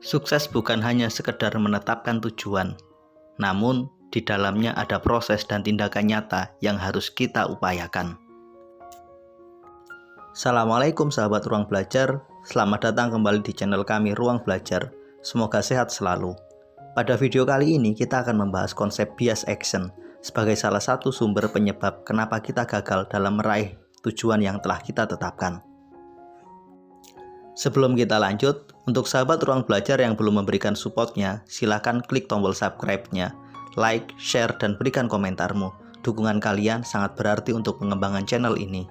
Sukses bukan hanya sekedar menetapkan tujuan, namun di dalamnya ada proses dan tindakan nyata yang harus kita upayakan. Assalamualaikum sahabat Ruang Belajar, selamat datang kembali di channel kami Ruang Belajar. Semoga sehat selalu. Pada video kali ini kita akan membahas konsep bias action sebagai salah satu sumber penyebab kenapa kita gagal dalam meraih tujuan yang telah kita tetapkan. Sebelum kita lanjut, untuk sahabat Ruang Belajar yang belum memberikan supportnya, silakan klik tombol subscribe-nya, like, share, dan berikan komentarmu. Dukungan kalian sangat berarti untuk pengembangan channel ini.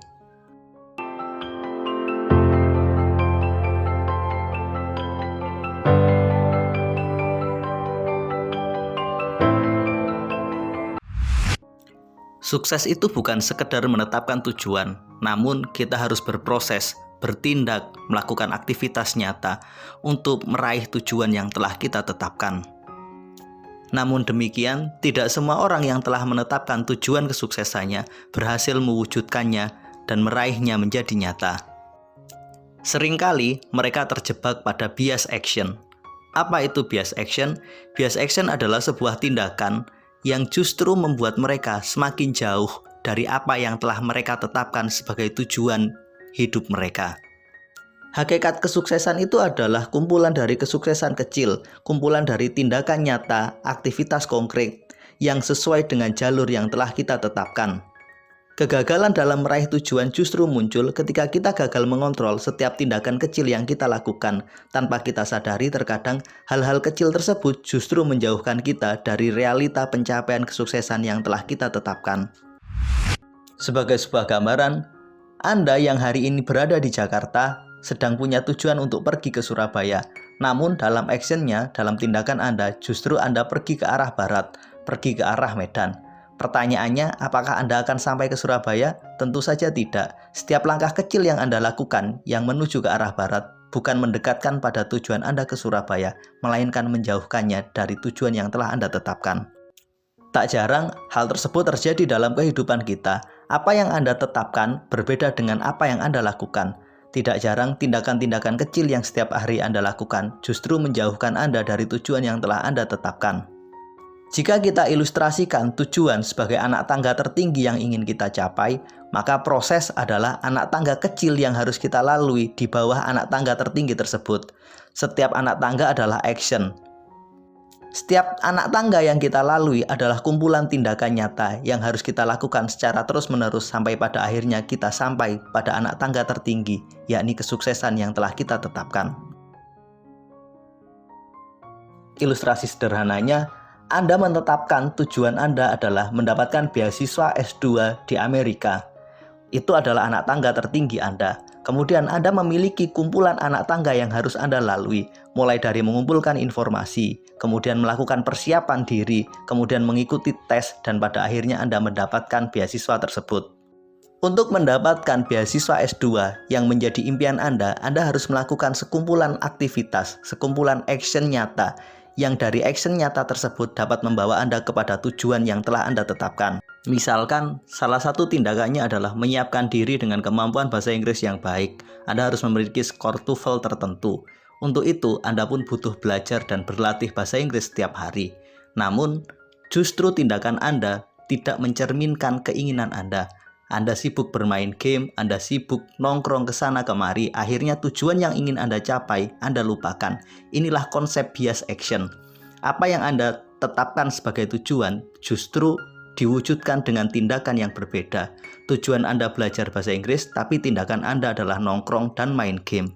Sukses itu bukan sekedar menetapkan tujuan, namun kita harus berproses, bertindak, melakukan aktivitas nyata untuk meraih tujuan yang telah kita tetapkan. Namun demikian, tidak semua orang yang telah menetapkan tujuan kesuksesannya berhasil mewujudkannya dan meraihnya menjadi nyata. Seringkali mereka terjebak pada bias action. Apa itu bias action? Bias action adalah sebuah tindakan yang justru membuat mereka semakin jauh dari apa yang telah mereka tetapkan sebagai tujuan hidup mereka. Hakikat kesuksesan itu adalah kumpulan dari kesuksesan kecil, kumpulan dari tindakan nyata, aktivitas konkret yang sesuai dengan jalur yang telah kita tetapkan. Kegagalan dalam meraih tujuan justru muncul ketika kita gagal mengontrol setiap tindakan kecil yang kita lakukan. Tanpa kita sadari, terkadang hal-hal kecil tersebut justru menjauhkan kita dari realita pencapaian kesuksesan yang telah kita tetapkan. Sebagai sebuah gambaran, Anda yang hari ini berada di Jakarta sedang punya tujuan untuk pergi ke Surabaya. Namun dalam actionnya, dalam tindakan Anda, justru Anda pergi ke arah barat, pergi ke arah Medan. Pertanyaannya, apakah Anda akan sampai ke Surabaya? Tentu saja tidak. Setiap langkah kecil yang Anda lakukan yang menuju ke arah barat bukan mendekatkan pada tujuan Anda ke Surabaya, melainkan menjauhkannya dari tujuan yang telah Anda tetapkan. Tak jarang, hal tersebut terjadi dalam kehidupan kita. Apa yang Anda tetapkan berbeda dengan apa yang Anda lakukan. Tidak jarang, tindakan-tindakan kecil yang setiap hari Anda lakukan justru menjauhkan Anda dari tujuan yang telah Anda tetapkan. Jika kita ilustrasikan tujuan sebagai anak tangga tertinggi yang ingin kita capai, maka proses adalah anak tangga kecil yang harus kita lalui di bawah anak tangga tertinggi tersebut. Setiap anak tangga adalah action. Setiap anak tangga yang kita lalui adalah kumpulan tindakan nyata yang harus kita lakukan secara terus-menerus sampai pada akhirnya kita sampai pada anak tangga tertinggi, yakni kesuksesan yang telah kita tetapkan. Ilustrasi sederhananya, Anda menetapkan tujuan Anda adalah mendapatkan beasiswa S2 di Amerika. Itu adalah anak tangga tertinggi Anda. Kemudian Anda memiliki kumpulan anak tangga yang harus Anda lalui, mulai dari mengumpulkan informasi, kemudian melakukan persiapan diri, kemudian mengikuti tes, dan pada akhirnya Anda mendapatkan beasiswa tersebut. Untuk mendapatkan beasiswa S2 yang menjadi impian Anda harus melakukan sekumpulan aktivitas, sekumpulan action nyata, yang dari action nyata tersebut dapat membawa Anda kepada tujuan yang telah Anda tetapkan. Misalkan, salah satu tindakannya adalah menyiapkan diri dengan kemampuan bahasa Inggris yang baik. Anda harus memiliki skor TOEFL tertentu. Untuk itu, Anda pun butuh belajar dan berlatih bahasa Inggris setiap hari. Namun, justru tindakan Anda tidak mencerminkan keinginan Anda. Anda sibuk bermain game, Anda sibuk nongkrong ke sana kemari, akhirnya tujuan yang ingin Anda capai, Anda lupakan. Inilah konsep bias action. Apa yang Anda tetapkan sebagai tujuan, justru diwujudkan dengan tindakan yang berbeda. Tujuan Anda belajar bahasa Inggris, tapi tindakan Anda adalah nongkrong dan main game.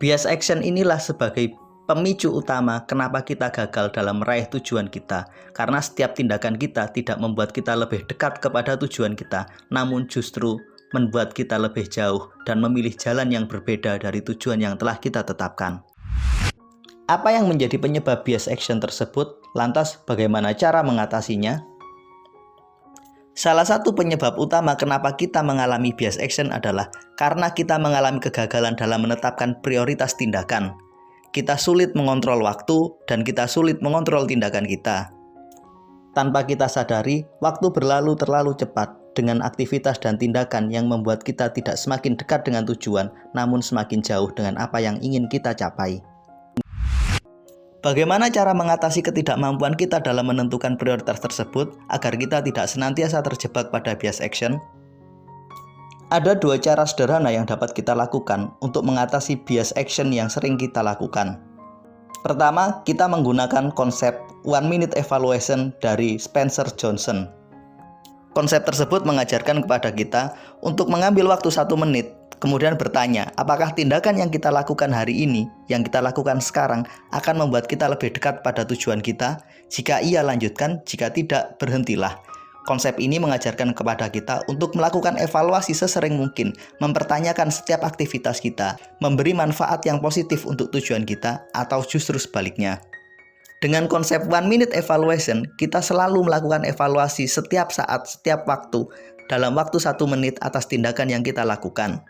Bias action inilah sebagai pemicu utama kenapa kita gagal dalam meraih tujuan kita. Karena setiap tindakan kita tidak membuat kita lebih dekat kepada tujuan kita, namun justru membuat kita lebih jauh dan memilih jalan yang berbeda dari tujuan yang telah kita tetapkan. Apa yang menjadi penyebab bias action tersebut? Lantas bagaimana cara mengatasinya? Salah satu penyebab utama kenapa kita mengalami bias action adalah karena kita mengalami kegagalan dalam menetapkan prioritas tindakan. Kita sulit mengontrol waktu dan kita sulit mengontrol tindakan kita. Tanpa kita sadari, waktu berlalu terlalu cepat dengan aktivitas dan tindakan yang membuat kita tidak semakin dekat dengan tujuan, namun semakin jauh dengan apa yang ingin kita capai. Bagaimana cara mengatasi ketidakmampuan kita dalam menentukan prioritas tersebut agar kita tidak senantiasa terjebak pada bias action? Ada dua cara sederhana yang dapat kita lakukan untuk mengatasi bias action yang sering kita lakukan. Pertama, kita menggunakan konsep 1 minute evaluation dari Spencer Johnson. Konsep tersebut mengajarkan kepada kita untuk mengambil waktu 1 menit, kemudian bertanya, apakah tindakan yang kita lakukan hari ini, yang kita lakukan sekarang, akan membuat kita lebih dekat pada tujuan kita? Jika iya, lanjutkan, jika tidak, berhentilah. Konsep ini mengajarkan kepada kita untuk melakukan evaluasi sesering mungkin, mempertanyakan setiap aktivitas kita, memberi manfaat yang positif untuk tujuan kita, atau justru sebaliknya. Dengan konsep 1 minute evaluation, kita selalu melakukan evaluasi setiap saat, setiap waktu, dalam waktu 1 menit atas tindakan yang kita lakukan.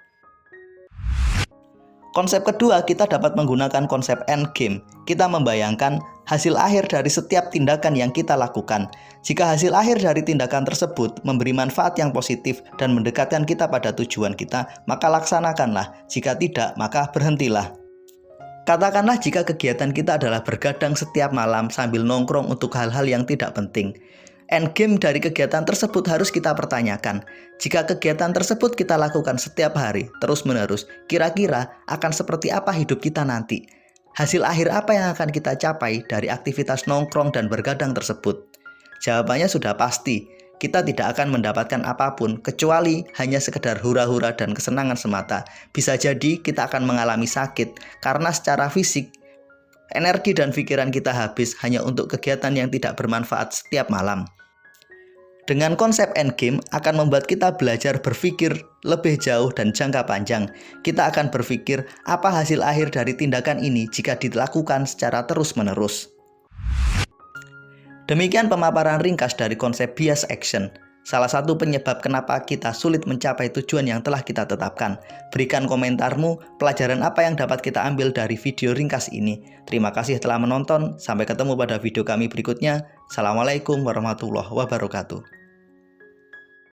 Konsep kedua, kita dapat menggunakan konsep end game. Kita membayangkan hasil akhir dari setiap tindakan yang kita lakukan. Jika hasil akhir dari tindakan tersebut memberi manfaat yang positif dan mendekatkan kita pada tujuan kita, maka laksanakanlah. Jika tidak, maka berhentilah. Katakanlah jika kegiatan kita adalah bergadang setiap malam sambil nongkrong untuk hal-hal yang tidak penting. Endgame dari kegiatan tersebut harus kita pertanyakan. Jika kegiatan tersebut kita lakukan setiap hari, terus-menerus, kira-kira akan seperti apa hidup kita nanti? Hasil akhir apa yang akan kita capai dari aktivitas nongkrong dan bergadang tersebut? Jawabannya sudah pasti. Kita tidak akan mendapatkan apapun kecuali hanya sekedar hura-hura dan kesenangan semata. Bisa jadi kita akan mengalami sakit karena secara fisik, energi dan pikiran kita habis hanya untuk kegiatan yang tidak bermanfaat setiap malam. Dengan konsep endgame akan membuat kita belajar berpikir lebih jauh dan jangka panjang. Kita akan berpikir apa hasil akhir dari tindakan ini jika dilakukan secara terus-menerus. Demikian pemaparan ringkas dari konsep bias action. Salah satu penyebab kenapa kita sulit mencapai tujuan yang telah kita tetapkan. Berikan komentarmu, pelajaran apa yang dapat kita ambil dari video ringkas ini. Terima kasih telah menonton, sampai ketemu pada video kami berikutnya. Assalamualaikum warahmatullahi wabarakatuh.